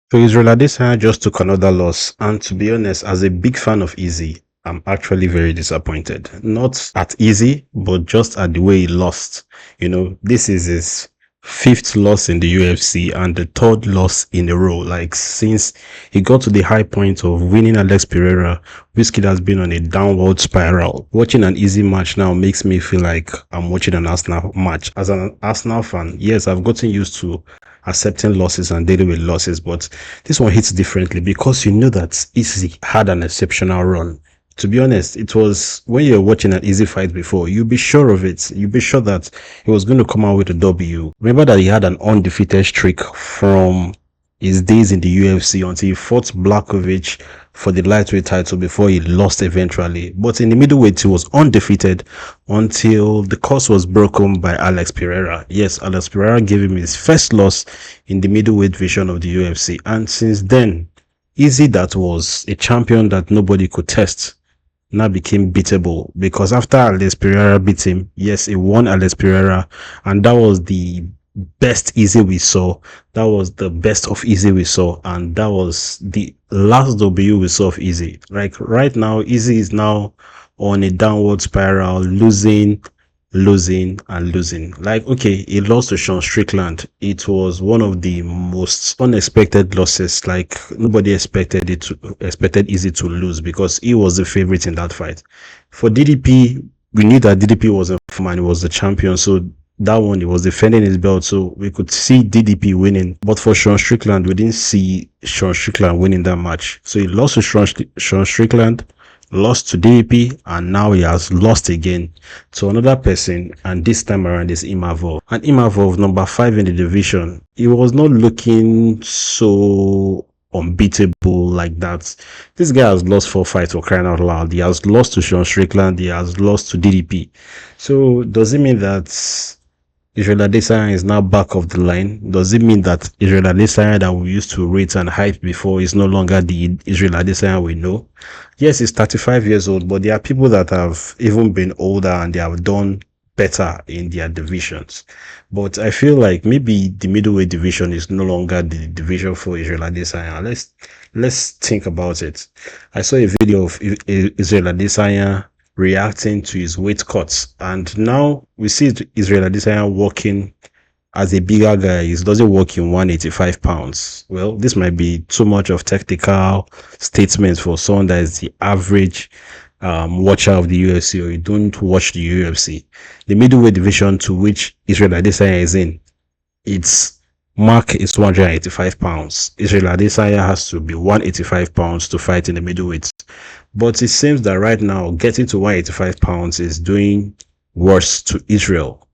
So Israel Adesanya just took another loss, and to be honest, as a big fan of Easy, I'm actually very disappointed. Not at Easy, but just at the way he lost. This is his fifth loss in the UFC and the third loss in a row. Like since he got to the high point of winning Alex Pereira, Whiskey has been on a downward spiral. Watching an Easy match now makes me feel like I'm watching an Arsenal match. As an Arsenal fan, yes, I've gotten used to accepting losses and dealing with losses, but this one hits differently because you know that Easy had an exceptional run. To be honest, it was when you're watching an Easy fight before, you'll be sure of it. You'll be sure that he was going to come out with a W. Remember that he had an undefeated streak from his days in the UFC until he fought Blakovic for the lightweight title before he lost eventually. But in the middleweight, he was undefeated until the curse was broken by Alex Pereira. Yes, Alex Pereira gave him his first loss in the middleweight division of the UFC. And since then, Easy, that was a champion that nobody could test, now became beatable because after Alex Pereira beat him, yes, he won Alex Pereira, and that was the best Easy we saw. That was the best of Easy we saw, and that was the last W we saw of Easy. Like right now, Easy is now on a downward spiral, losing and losing. Like, okay, he lost to Sean Strickland. It was one of the most unexpected losses. Like nobody expected Easy to lose because he was the favorite in that fight. For DDP, we knew that DDP was a man, he was the champion, so that one he was defending his belt, so we could see DDP winning. But for Sean Strickland, we didn't see Sean Strickland winning that match. So he lost to Sean Strickland, lost to DDP, and now he has lost again to another person, and this time around is Imavov. And Imavov, number 5 in the division, he was not looking so unbeatable like that. This guy has lost 4 fights, for crying out loud. He has lost to Sean Strickland, he has lost to DDP. So does it mean that Israel Adesanya is now back of the line? Does it mean that Israel Adesanya that we used to rate and hype before is no longer the Israel Adesanya we know? Yes, he's 35 years old, but there are people that have even been older and they have done better in their divisions. But I feel like maybe the middleweight division is no longer the division for Israel Adesanya. Let's think about it. I saw a video of Israel Adesanya reacting to his weight cuts, and now we see Israel Adesanya walking as a bigger guy. He doesn't walk in 185 pounds. Well, this might be too much of technical statement for someone that is the average watcher of the UFC, or you don't watch the UFC. The middleweight division to which Israel Adesanya is in, its mark is 285 pounds. Israel Adesanya has to be 185 pounds to fight in the middleweight. But it seems that right now, getting to 185 pounds is doing worse to Israel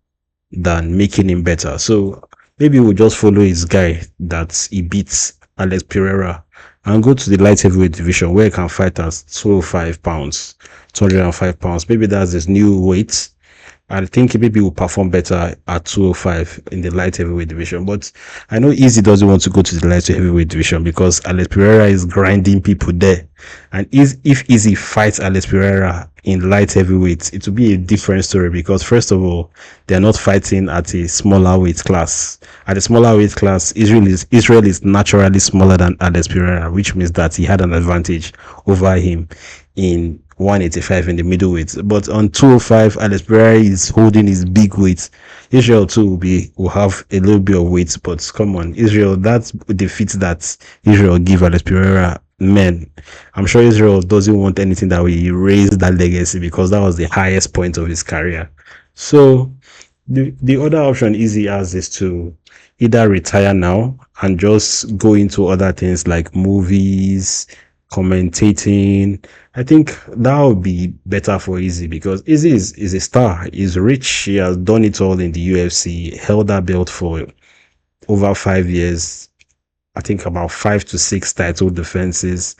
than making him better. So maybe we'll just follow his guy that he beats Alex Pereira and go to the light heavyweight division where he can fight at 205 pounds, 205 pounds. Maybe that's his new weight. I think maybe will perform better at 205 in the light heavyweight division. But I know Easy doesn't want to go to the light heavyweight division because Alex Pereira is grinding people there. And if Easy fights Alex Pereira in light heavyweight, it will be a different story because first of all, they're not fighting at a smaller weight class. At a smaller weight class, Israel is naturally smaller than Alex Pereira, which means that he had an advantage over him in 185 in the middleweight. But on 205, Alex Pereira is holding his big weight. Israel too will have a little bit of weight, but come on, Israel, that's defeat that Israel give Alex Pereira. Man, I'm sure Israel doesn't want anything that will erase that legacy because that was the highest point of his career. So the other option Easy has is to either retire now and just go into other things like movies, commentating. I think that would be better for Easy because Easy is a star. He's rich. He has done it all in the UFC, held that belt for over 5 years. I think about 5 to 6 title defenses,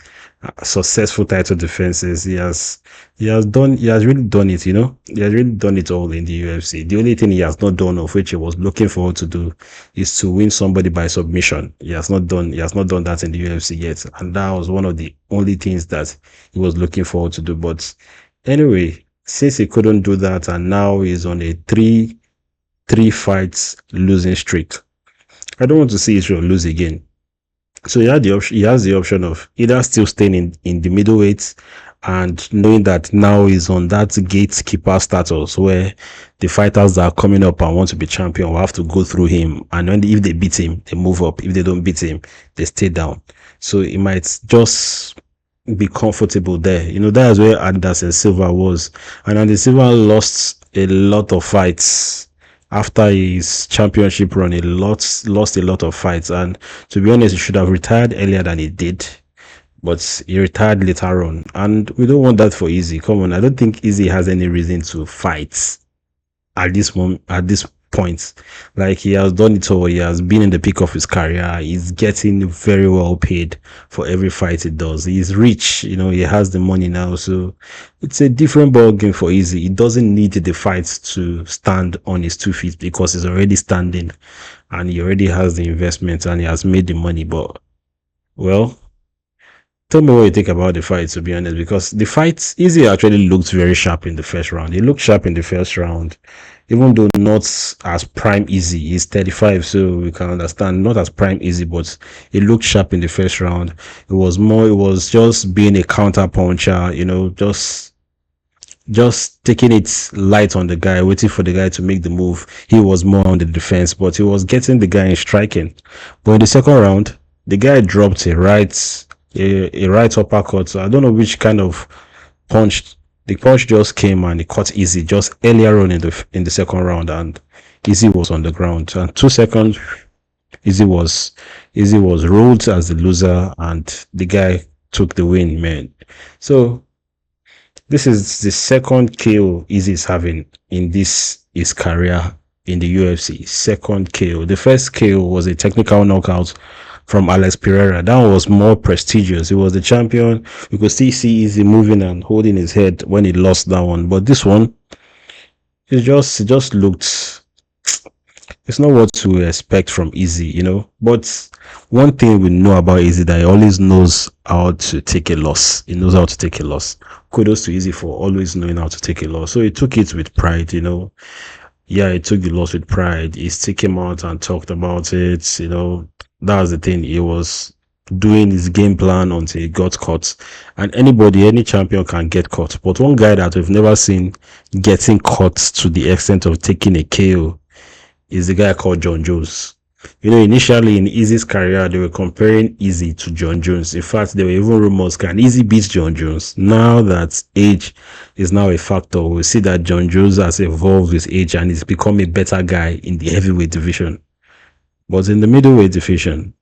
successful title defenses. He has really done it, you know. He has really done it all in the UFC. The only thing he has not done, of which he was looking forward to do, is to win somebody by submission. He has not done that in the UFC yet. And that was one of the only things that he was looking forward to do. But anyway, since he couldn't do that and now he's on a three fights losing streak, I don't want to see Israel lose again. So he has the option of either still staying in the middleweight and knowing that now he's on that gatekeeper status where the fighters that are coming up and want to be champion will have to go through him. And if they beat him, they move up. If they don't beat him, they stay down. So he might just be comfortable there. That is where Anderson Silva was. And Anderson Silva lost a lot of fights after his championship run. He lost a lot of fights, and to be honest, he should have retired earlier than he did. But he retired later on, and we don't want that for Easy. Come on, I don't think Easy has any reason to fight at this moment, at this point. Like, he has done it all. He has been in the peak of his career. He's getting very well paid for every fight he does. He's rich, he has the money now. So it's a different ball game for Easy. He doesn't need the fight to stand on his 2 feet because he's already standing and he already has the investment and he has made the money. But, well, tell me what you think about the fight, to be honest, because the fight, Easy actually looked very sharp in the first round. He looked sharp in the first round, even though not as prime Easy. He's 35, so we can understand, not as prime Easy, but he looked sharp in the first round. It was just being a counter puncher, just taking it light on the guy, waiting for the guy to make the move. He was more on the defense, but he was getting the guy in striking. But in the second round, the guy dropped a right uppercut. So I don't know which kind of punch. The punch just came and it caught Easy just earlier on in the second round, and Easy was on the ground. And 2 seconds, Easy was ruled as the loser, and the guy took the win, man. So this is the second KO Easy is having in his career in the UFC. Second KO. The first KO was a technical knockout from Alex Pereira. That one was more prestigious. He was the champion. You could still see Easy moving and holding his head when he lost that one. But this one, it just looked. It's not what to expect from Easy, But one thing we know about Easy, that he always knows how to take a loss. He knows how to take a loss. Kudos to Easy for always knowing how to take a loss. So he took it with pride, Yeah, he took the loss with pride. He came out and talked about it, That was the thing. He was doing his game plan until he got caught. And any champion can get caught. But one guy that we've never seen getting caught to the extent of taking a KO is the guy called John Jones. Initially in Easy's career, they were comparing Easy to John Jones. In fact, there were even rumors, can Easy beat John Jones? Now that age is now a factor, we see that John Jones has evolved with age and he's become a better guy in the heavyweight division. But in the middleweight division,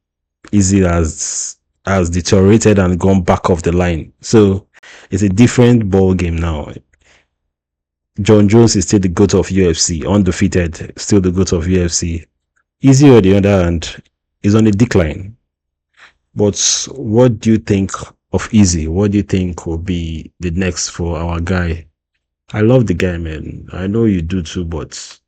Easy has deteriorated and gone back off the line. So it's a different ball game now. John Jones is still the GOAT of UFC, undefeated, still the GOAT of UFC. Easy, on the other hand, is on a decline. But what do you think of Easy? What do you think will be the next for our guy? I love the guy, man. I know you do too, but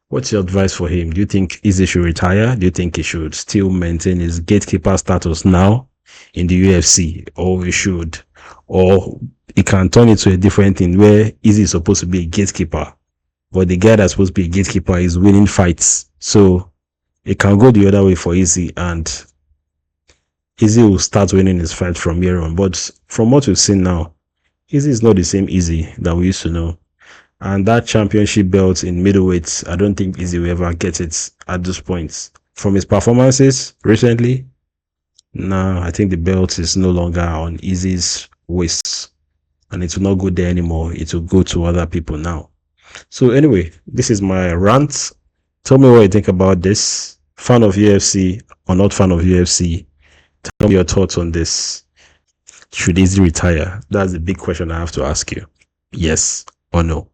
what's your advice for him? Do you think Easy should retire? Do you think he should still maintain his gatekeeper status now in the UFC? Or he can turn it to a different thing where Easy is supposed to be a gatekeeper, but the guy that's supposed to be a gatekeeper is winning fights. So it can go the other way for Easy, and Easy will start winning his fight from here on. But from what we've seen now, Easy is not the same Easy that we used to know. And that championship belt in middleweight, I don't think Easy will ever get it at this point. From his performances recently, no, I think the belt is no longer on Easy's waist. And it will not go there anymore. It will go to other people now. So anyway, this is my rant. Tell me what you think about this. Fan of UFC or not fan of UFC? Tell me your thoughts on this. Should Easy retire? That's the big question I have to ask you. Yes or no?